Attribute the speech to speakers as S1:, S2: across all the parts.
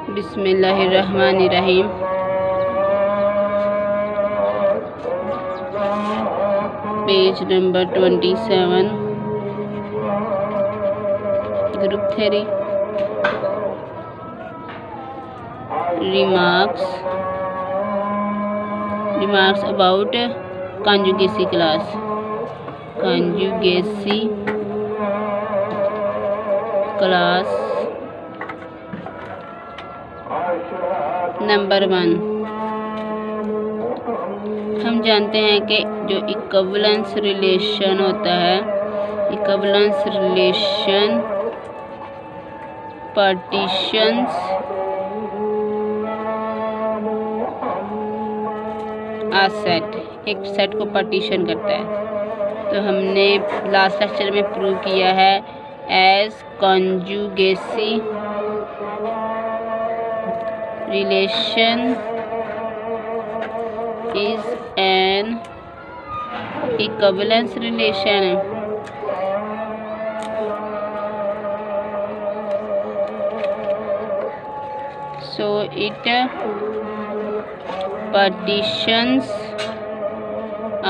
S1: बिस्मिल्लाहिर्रहमानिर्रहीम। Page number 27, group theory. Remarks about conjugacy class. Conjugacy class number 1। हम जानते हैं कि जो इक्विवेलेंस रिलेशन होता है, इक्विवेलेंस रिलेशन पार्टीशंस आ सेट, एक सेट को पार्टीशन करता है। तो हमने लास्ट लेक्चर में प्रूव किया है as conjugacy relation is an equivalence relation। So it partitions a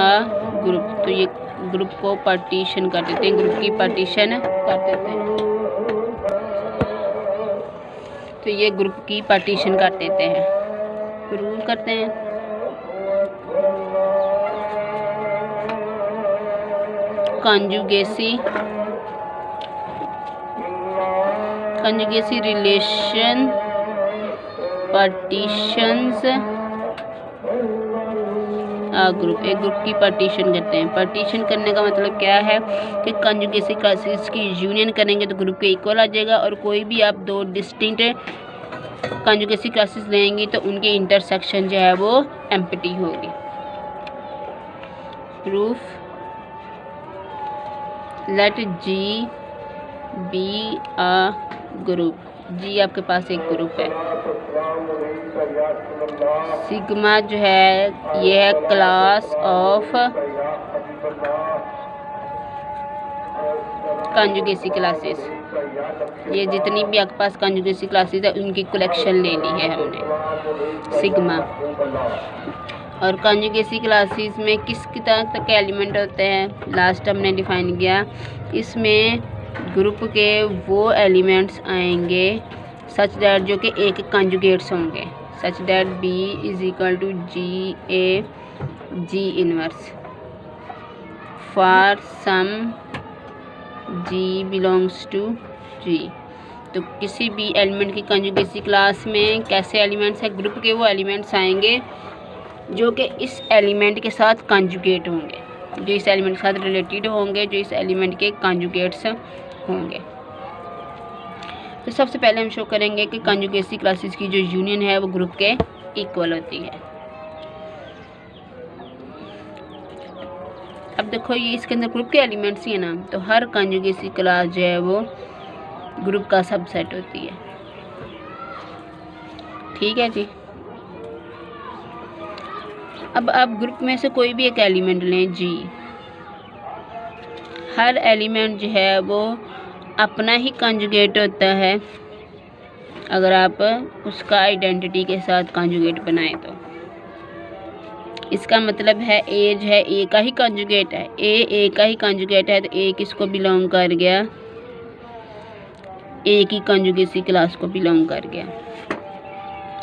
S1: group। तो ये ग्रुप को पार्टीशन कर देते हैं, ग्रुप की पार्टीशन कर देते हैं। तो ये ग्रुप की पार्टीशन कर देते हैं। रूल करते हैं। कंजुगेसी रिलेशन पार्टीशंस ग्रुप, एक ग्रुप की पार्टीशन करते हैं। पार्टीशन करने का मतलब क्या है कि कंजुगेसी क्लासेस की यूनियन करेंगे तो ग्रुप के इक्वल आ जाएगा, और कोई भी आप दो डिस्टिंक्ट कंजुगेसी क्लासेस लेंगे तो उनके इंटरसेक्शन जो है वो एम्प्टी होगी। Proof, let G be a group. G आपके पास एक ग्रुप है। सिग्मा जो है ये है क्लास ऑफ कंजुगेसी क्लासेस। ये जितनी भी आपके पास कंजुगेसी क्लासेस है उनकी कलेक्शन ले ली है हमने, सिग्मा। और कंजुगेसी क्लासेस में किस तरह तक के एलिमेंट होते हैं, लास्ट हमने डिफाइन किया। इसमें ग्रुप के वो एलिमेंट्स आएंगे सच दैट जो कि एक कंजुगेट्स होंगे, such that B is equal to ji a ji inverse for some G belongs to G। तो किसी भी एलिमेंट की कंजुगेसी क्लास में कैसे एलिमेंट्स हैं, ग्रुप के वो एलिमेंट्स आएंगे जो कि इस एलिमेंट के साथ कंजुगेट होंगे, जो इस एलिमेंट के साथ रिलेटेड होंगे, जो इस एलिमेंट के कंजुगेट्स होंगे। तो सबसे पहले हम शो करेंगे कि कंजुगेसी क्लासेस की जो यूनियन है वो ग्रुप के इक्वल होती है। अब देखो ये इसके अंदर ग्रुप के एलिमेंट्स ही है ना, तो हर कंजुगेसी क्लास जो है वो ग्रुप का सबसेट होती है। ठीक है जी। अब आप ग्रुप में से कोई भी एक एलिमेंट लें जी, हर एलिमेंट जो है वो अपना ही कंजुगेट होता है अगर आप उसका आइडेंटिटी के साथ कंजुगेट बनाएं तो। इसका मतलब है ए जो है ए का ही कंजुगेट है, ए का ही कंजुगेट है, तो ए किसको बिलोंग कर गया, ए की कंजुगेसी क्लास को बिलोंग कर गया,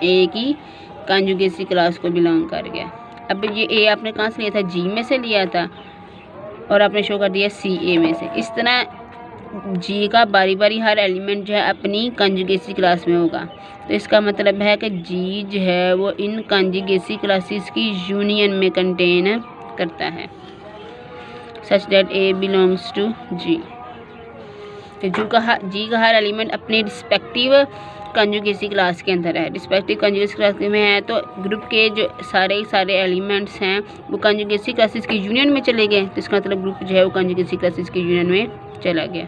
S1: ए की कंजुगेसी क्लास को बिलोंग कर गया। अब ये ए आपने कहाँ से लिया था, जी में से लिया था, और आपने शो कर दिया सी ए में से। इस तरह जी का बारी बारी हर एलिमेंट जो है अपनी कंजुगेसी क्लास में होगा। तो इसका मतलब है कि जी जो है वो इन कंजुगेसी क्लासेस की यूनियन में कंटेन करता है, such that a belongs to G. तो जी का हर एलिमेंट अपने रिस्पेक्टिव कंजुगेसी क्लास के अंदर है, रिस्पेक्टिव कंजुगेसी क्लास में है। तो ग्रुप के जो सारे एलिमेंट्स हैं वो कंजुगेसी क्लासेस की यूनियन में चले गए, तो इसका मतलब ग्रुप जो है वो कंजुगेसी क्लासेस की यूनियन में चला गया।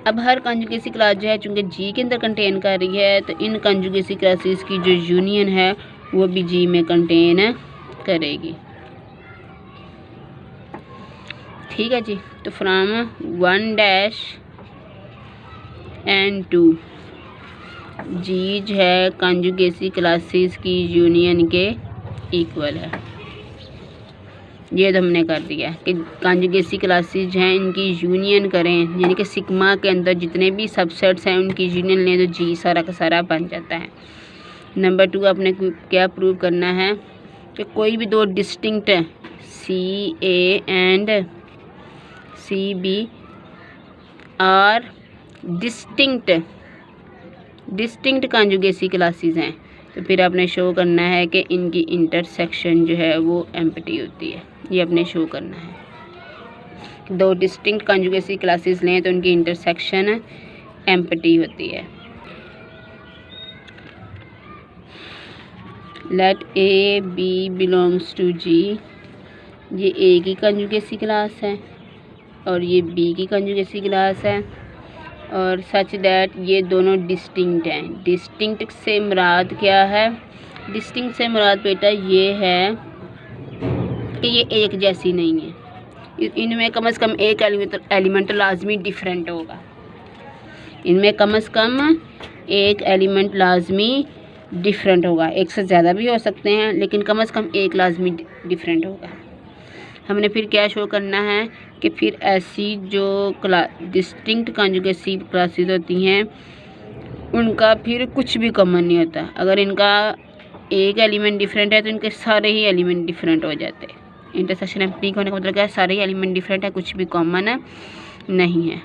S1: अब हर कंजुगेसी क्लास जो है चूँकि जी के अंदर कंटेन कर रही है, तो इन कंजुगेसी क्लासेस की जो यूनियन है वो भी जी में कंटेन करेगी। ठीक है जी। तो फ्रॉम 1 डैश and 2 जी जो है कंजुगेसी क्लासेस की यूनियन के इक्वल है। ये तो हमने कर दिया कि कंजुगेसी क्लासेस हैं इनकी यूनियन करें, यानी कि सिग्मा के अंदर जितने भी सबसेट्स हैं उनकी यूनियन लें तो जी सारा का सारा बन जाता है। नंबर 2 आपने क्या प्रूव करना है कि कोई भी दो distinct CA and CB are distinct conjugacy classes हैं, तो फिर आपने शो करना है कि इनकी इंटरसेक्शन जो है वो एम्प्टी होती है। ये आपने शो करना है। दो डिस्टिंक्ट कंजुगेसी क्लासेस लें तो उनकी इंटरसेक्शन एम्प्टी होती है। Let A B belongs to G, ये A की कंजुगेसी क्लास है और ये B की कंजुगेसी क्लास है, और सच दैट ये दोनों डिस्टिंक्ट हैं। डिस्टिंक्ट से मुराद क्या है? डिस्टिंक्ट से मुराद बेटा ये है कि ये एक जैसी नहीं है, इनमें कम से कम एक एलिमेंट लाजमी डिफरेंट होगा। इनमें कम से कम एक एलिमेंट लाजमी डिफरेंट होगा। एक से ज़्यादा भी हो सकते हैं लेकिन कम से कम एक लाजमी डिफरेंट होगा। हमने फिर क्या शो करना है कि फिर ऐसी जो डिस्टिंक्ट कंजुगेसी क्लासेस होती हैं उनका फिर कुछ भी कॉमन नहीं होता। अगर इनका एक एलिमेंट डिफरेंट है तो इनके सारे ही एलिमेंट डिफरेंट हो जाते हैं। इंटरसेक्शन एम्प्टी होने का मतलब क्या है? सारे ही एलिमेंट डिफरेंट है, कुछ भी कॉमन नहीं है।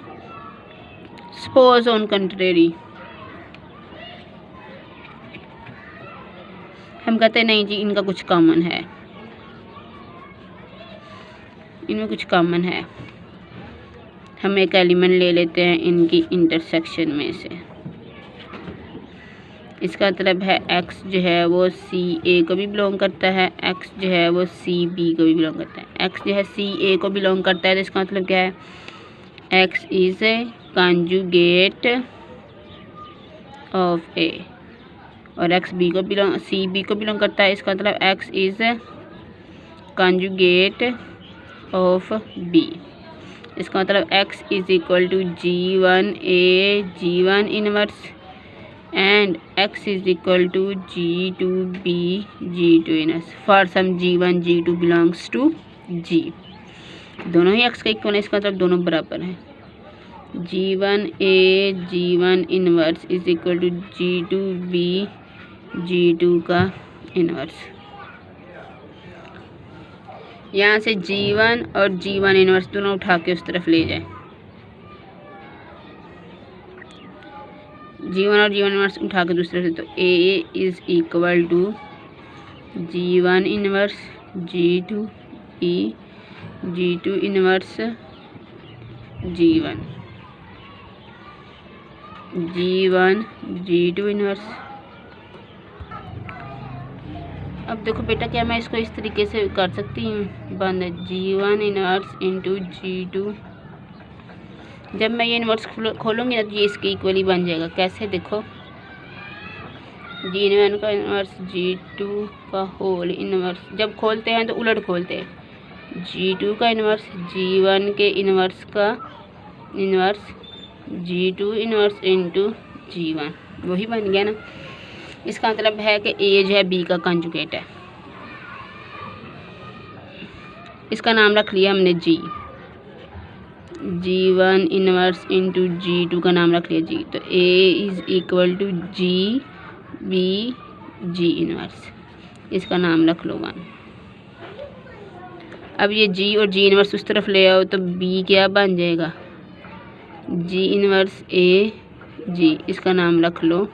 S1: सपोज ऑन कंट्रेरी, हम कहते हैं नहीं जी इनका कुछ कॉमन है, इनमें कुछ कॉमन है। हम एक एलिमेंट ले लेते हैं इनकी इंटरसेक्शन में से। इसका मतलब है x जो है वो CA को भी बिलोंग करता है, x जो है वो CB को भी बिलोंग करता है। x जो है CA को बिलोंग करता है तो इसका मतलब क्या है? x is a conjugate of A, और x CB को बिलोंग करता है, इसका मतलब x is conjugate of B। इसका मतलब x is equal to G1A G1 inverse and x is equal to G2B G2 inverse for some G1 G2 belongs to G। दोनों ही x का equal है, इसका मतलब दोनों बराबर हैं। G1A G1 inverse is equal to G2B G2 का inverse. यहाँ से G1 और G1 इनवर्स दोनों उठा के उस तरफ ले जाए। G1 और G1 इनवर्स उठा के दूसरे से, तो A is equal to G1 inverse G2E G2 inverse G1 G1 G2 inverse. अब देखो बेटा क्या मैं इसको इस तरीके से कर सकती हूँ बंद G1 इनवर्स इंटू G2। जब मैं ये इनवर्स खोलूँगी ना तो ये इसके इक्वली बन जाएगा। कैसे? देखो G1 का इनवर्स G2 का होल इनवर्स, जब खोलते हैं तो उलट खोलते हैं। G2 का इनवर्स G1 के इनवर्स का inverse G2 inverse into G1, वही बन गया ना। इसका मतलब है कि A जो है B का कंजुगेट है। इसका नाम रख लिया हमने G। G1 inverse into G2 का नाम रख लिया G, तो A is equal to G G inverse, इसका नाम रख लो 1। अब ये G और G इनवर्स उस तरफ ले आओ तो B क्या बन जाएगा? G इनवर्स A G, इसका नाम रख लो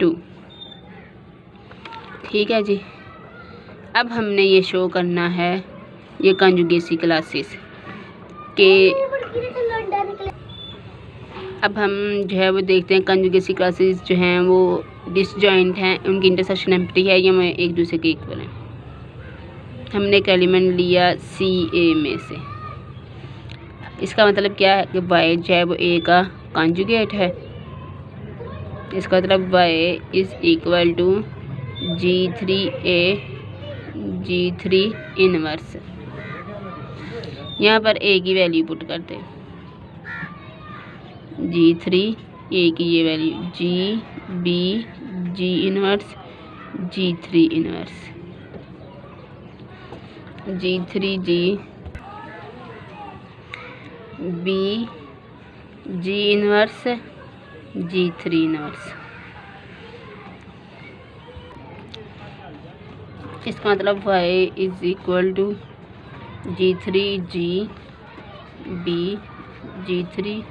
S1: 2। ठीक है जी। अब हमने ये शो करना है ये कंजुगेसी क्लासेस के। अब हम जो है वो देखते हैं कंजुगेसी क्लासेस जो हैं वो डिसजॉइंट हैं, उनकी इंटरसेक्शन एम्प्टी है या मैं एक दूसरे के इक्वल हैं। हमने एक एलिमेंट लिया CA में से, इसका मतलब क्या है कि y जो है वो A का कंजुगेट है। इसका मतलब y is equal to G3A G3 inverse. यहाँ पर A की वैल्यू पुट करते हैं, G3 A की ये value B G inverse G3 inverse, G3 G B G inverse G3 inverse। इसका मतलब y is equal to G3 G B G3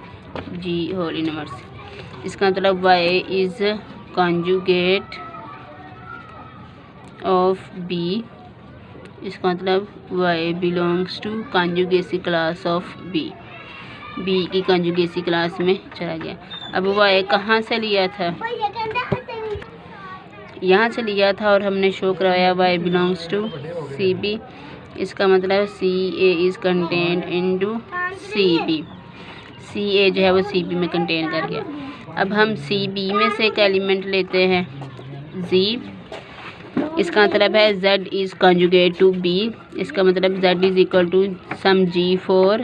S1: G whole inverse. इसका मतलब y is conjugate of B। इसका मतलब y belongs to conjugacy class of B। B की कॉन्जुगेसी class में चला गया। अब y कहाँ से लिया था? यहाँ से लिया था और हमने शो कराया y बिलोंग्स टू CB। इसका मतलब CA is content into CB। CA जो है वो CB में कंटेन कर गया। अब हम CB में से एक एलिमेंट लेते हैं Z। इसका मतलब है Z is conjugate to B। इसका मतलब Z is equal to some G4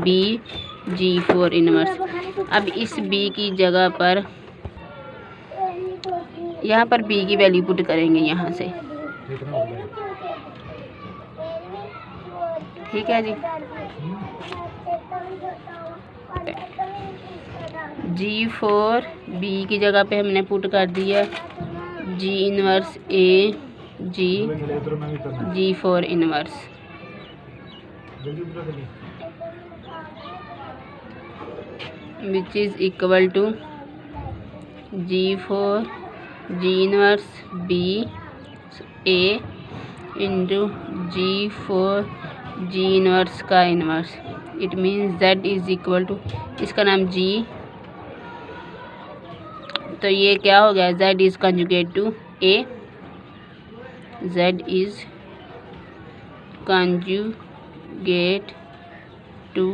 S1: B G4 inverse. अब इस B की जगह पर यहाँ पर B की वैल्यू पुट करेंगे यहाँ से, ठीक है जी। G4 B की जगह पे हमने पुट कर दिया G inverse A G G4 inverse. Which is equal to G4 G inverse B A into G4 G inverse का inverse. It means Z is equal to, इसका नाम G, तो ये क्या हो गया? Z is conjugate to A। Z is conjugate to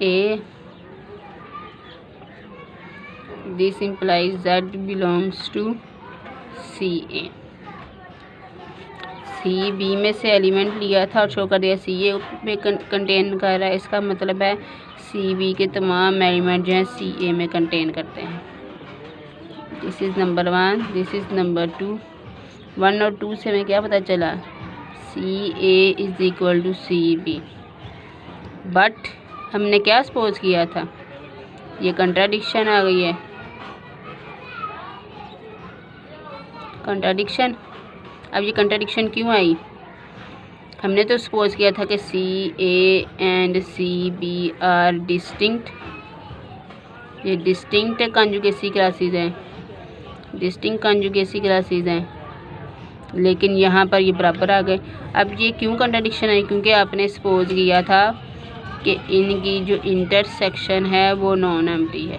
S1: A। This implies Z belongs to CA। CB में से एलिमेंट लिया था और शो कर दिया CA में कंटेन कर रहा है। इसका मतलब है CB के तमाम एलिमेंट जो हैं CA में कंटेन करते हैं। This is number 1, this is number 2। 1 और 2 से हमें क्या पता चला? CA is equal to CB। But हमने क्या सपोज किया था? ये कंट्राडिक्शन आ गई है, कंट्राडिक्शन। अब ये कंट्राडिक्शन क्यों आई? हमने तो सपोज किया था कि CA and CB are distinct. ये डिस्टिंक्ट कॉन्जुगेसी क्लासेस हैं, डिस्टिंक्ट कॉन्जुगेसी क्लासेस हैं, लेकिन यहाँ पर ये बराबर आ गए। अब ये क्यों कंट्राडिक्शन आई? क्योंकि आपने सपोज किया था कि इनकी जो इंटरसेक्शन है वो नॉन एम्प्टी है।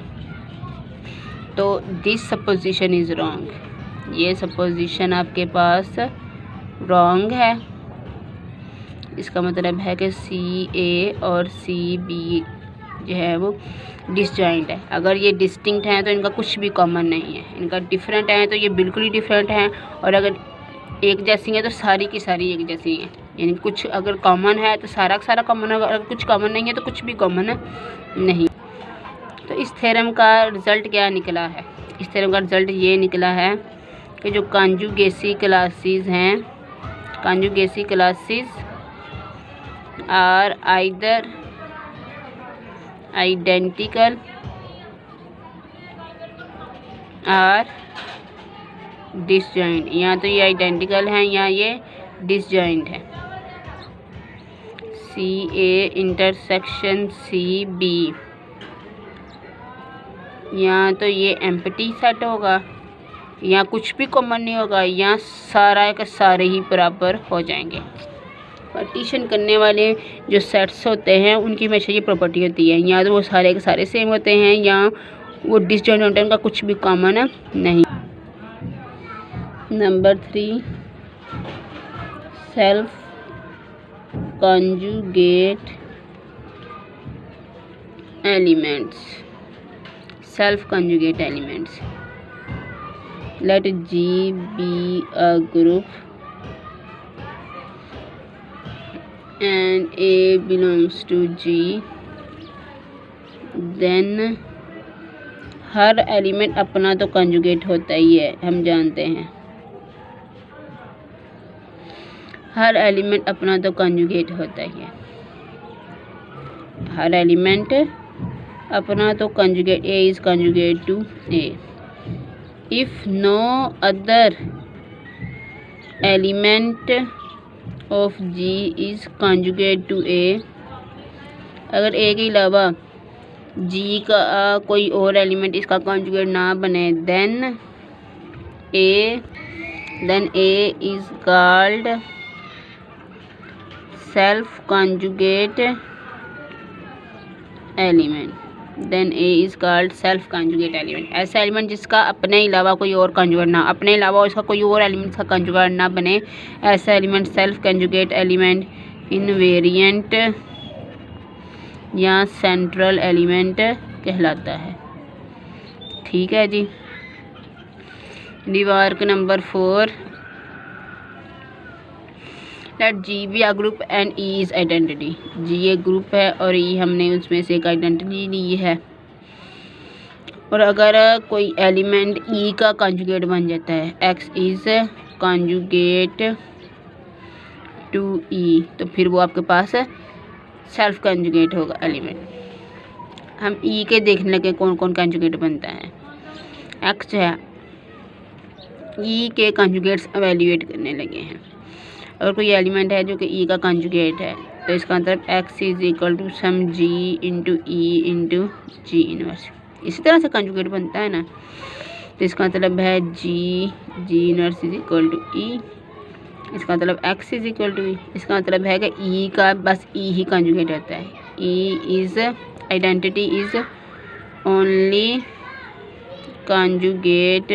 S1: तो दिस सपोजिशन इज़ रॉन्ग। ये सपोजिशन आपके पास रॉन्ग है। इसका मतलब है कि CA और CB जो है वो डिसजॉइंट है। अगर ये डिस्टिंक्ट हैं तो इनका कुछ भी कॉमन नहीं है, इनका डिफरेंट है तो ये बिल्कुल ही डिफरेंट हैं, और अगर एक जैसी है तो सारी की सारी एक जैसी हैं। यानी कुछ अगर कॉमन है तो सारा का सारा कॉमन होगा, अगर कुछ कॉमन नहीं है तो कुछ भी कॉमन नहीं। तो इस थ्योरम का रिज़ल्ट क्या निकला है? इस थ्योरम का रिज़ल्ट ये निकला है कि जो कॉन्जुगेसी क्लासेस हैं, conjugacy classes are either identical or disjoint. या तो ये आइडेंटिकल हैं या ये डिसजॉइंट है। CA इंटरसेक्शन CB, या तो ये एम्प्टी सेट होगा या कुछ भी कॉमन नहीं होगा, या सारा का सारे ही बराबर हो जाएंगे। पार्टीशन करने वाले जो सेट्स होते हैं उनकी हमेशा ये प्रॉपर्टी होती है, या तो वो सारे के सारे सेम होते हैं या वो डिसजॉइंट होते हैं, उनका कुछ भी कॉमन नहीं। Number 3, self conjugate elements, self conjugate elements. Let G be a group and A belongs to G, then her element अपना तो कंजुगेट होता ही है, हम जानते हैं। हर एलिमेंट अपना तो कंजुगेट होता ही है। हर एलिमेंट अपना तो conjugate, a is conjugate to a. If no other element of G is conjugate to a, अगर ए के अलावा जी का कोई और एलिमेंट इसका कंजुगेट ना बने, then A is called self conjugate element. Then A is called self conjugate element. ऐसा एलिमेंट जिसका अपने अलावा कोई और कंजुगेट ना, अपने अलावा उसका कोई और एलिमेंट का कंजुगेट ना बने, ऐसा element self conjugate element, invariant या सेंट्रल एलिमेंट कहलाता है। ठीक है जी। Remark number 4, let G be a group and e is identity. G एक ग्रुप है और ई हमने उसमें से एक आइडेंटिटी ली है। और अगर कोई एलिमेंट ई का कंजुगेट बन जाता है, एक्स इज कंजुगेट टू ई, तो फिर वो आपके पास सेल्फ कंजुगेट होगा एलिमेंट। हम ई के देखने लगे कौन कौन कंजुगेट बनता है। एक्स है, ई के कंजुगेट्स एवेल्यूएट करने लगे हैं। अगर कोई एलिमेंट है जो कि ई का कंजुगेट है, तो इसका मतलब x is equal to some g into e into g inverse. इसी तरह से कंजुगेट बनता है ना, तो इसका मतलब है G inverse is equal to e. इसका मतलब x is equal to e. इसका मतलब है कि ई का बस ई ही कंजुगेट होता है। E is identity is only conjugate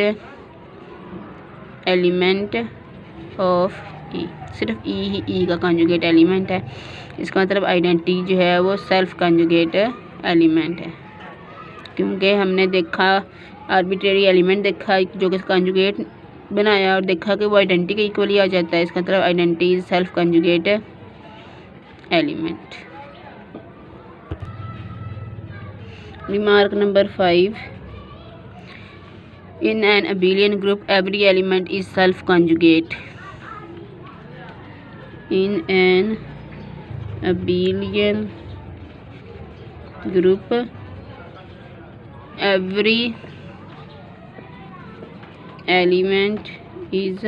S1: element of e. सिर्फ ई ही ई का कंजुगेट एलिमेंट है। इसका मतलब आइडेंटिटी जो है वो सेल्फ कंजुगेट एलिमेंट है, क्योंकि हमने देखा आर्बिट्रेरी एलिमेंट देखा जो कि कंजुगेट बनाया और देखा कि वो आइडेंटिटी के इक्वली आ जाता है। इसका मतलब identity is self conjugate element. Remark number 5, in an abelian group every element is self conjugate. In an abelian group every element is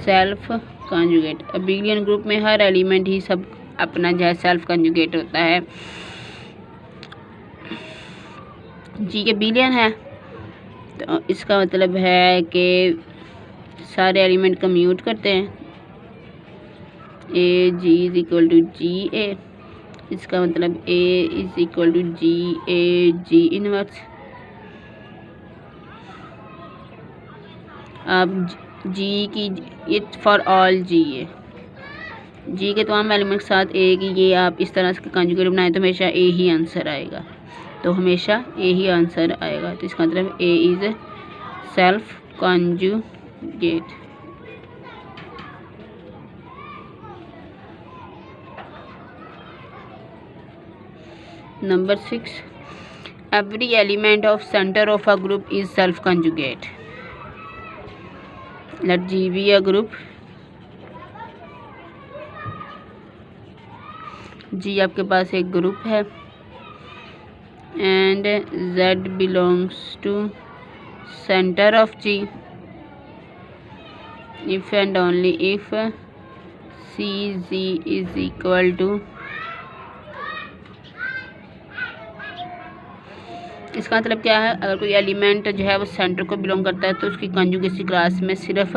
S1: self conjugate. Abelian group में हर एलिमेंट ही सब अपना जो है सेल्फ कंजुगेट होता है। जी के बिलियन है, तो इसका मतलब है कि सारे एलिमेंट कम्यूट करते हैं। A G is equal to ji a. इसका मतलब a is equal to ji a ji inverse. अब जी की ये फॉर ऑल जी है, जी के तमाम एलिमेंट के साथ ए की ये आप इस तरह से कंजुगेट बनाए तो हमेशा ए ही आंसर आएगा। तो हमेशा ए ही आंसर आएगा। तो इसका मतलब a is self conjugate. Number 6, every element of centre of a group is self conjugate. Let G be a group. G आपके पास एक ग्रुप है and Z belongs to centre of G if and only if CG is equal to. इसका मतलब क्या है, अगर कोई एलिमेंट जो है वो सेंटर को बिलोंग करता है तो उसकी कंजुगेसी क्लास में सिर्फ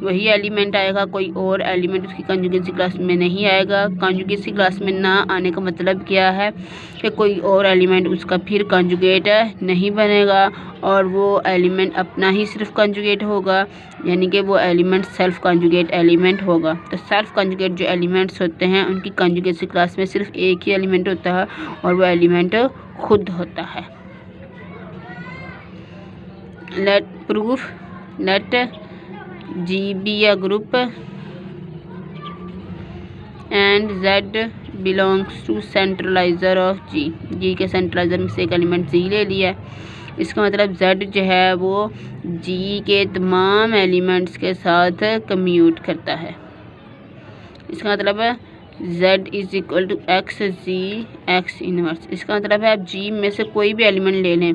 S1: वही एलिमेंट आएगा, कोई और एलिमेंट उसकी कंजुगेसी क्लास में नहीं आएगा। कंजुगेसी क्लास में ना आने का मतलब क्या है कि कोई और एलिमेंट उसका फिर कंजुगेट नहीं बनेगा और वो एलिमेंट अपना ही सिर्फ कंजुगेट होगा, यानी कि वो एलिमेंट सेल्फ कंजुगेट एलिमेंट होगा। तो सेल्फ कंजुगेट जो एलिमेंट्स होते हैं उनकी कंजुगेसी क्लास में सिर्फ एक ही एलिमेंट होता है और वो एलिमेंट खुद होता है। Let proof, let G be a group and Z belongs to centraliser of G. G के सेंट्रलाइजर में से एक एलिमेंट जी ले लिया है इसका मतलब z जो है वो g के तमाम एलिमेंट्स के साथ कम्यूट करता है। इसका मतलब है z is equal to x g x inverse. इसका मतलब है आप g में से कोई भी एलिमेंट ले लें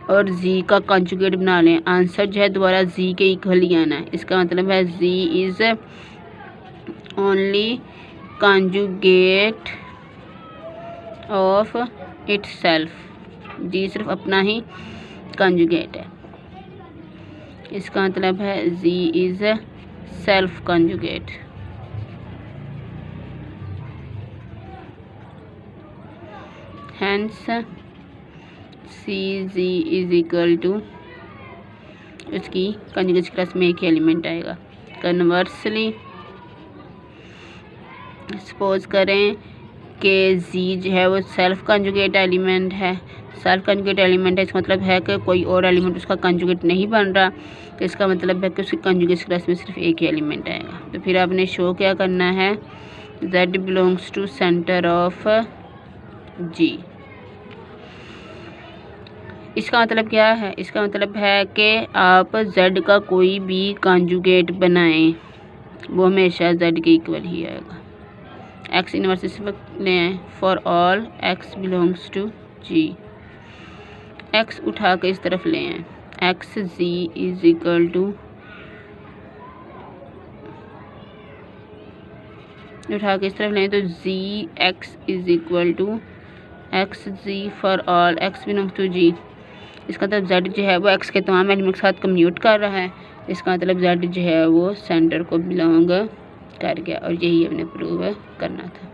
S1: और z का कॉन्जुगेट बना लें, आंसर जो है दोबारा z के इक्वल ही आना है। इसका मतलब है z is only conjugate of itself, G सिर्फ अपना ही कॉन्जुगेट है। इसका मतलब है z is self conjugate. Hence CZ is equal to उसकी कॉन्जुगेट क्लास में एक ही एलिमेंट आएगा। कन्वर्सली सपोज करें कि Z जो है वो सेल्फ कॉन्जुगेट एलिमेंट है। सेल्फ कॉन्जुगेट एलिमेंट है, इसका मतलब है कि कोई और एलिमेंट उसका कॉन्जुगेट नहीं बन रहा, तो इसका मतलब है कि उसकी कॉन्जुगेट क्लास में सिर्फ एक ही एलिमेंट आएगा। तो फिर आपने शो क्या करना है, Z belongs to centre of G। इसका मतलब क्या है, इसका मतलब है कि आप Z का कोई भी कॉन्जुगेट बनाएं वो हमेशा Z के इक्वल ही आएगा। एक्स इनवर्स इस वक्त लें for all x belongs to G। x उठा के इस तरफ ले आए, x G is equal to उठा के इस तरफ लें तो G x is equal to x G for all x belongs to G। इसका मतलब z जो है वो x के तमाम एलिमेंट के साथ कम्यूट कर रहा है। इसका मतलब z जो है वो सेंटर को बिलोंग कर गया, और यही हमने प्रूव करना था।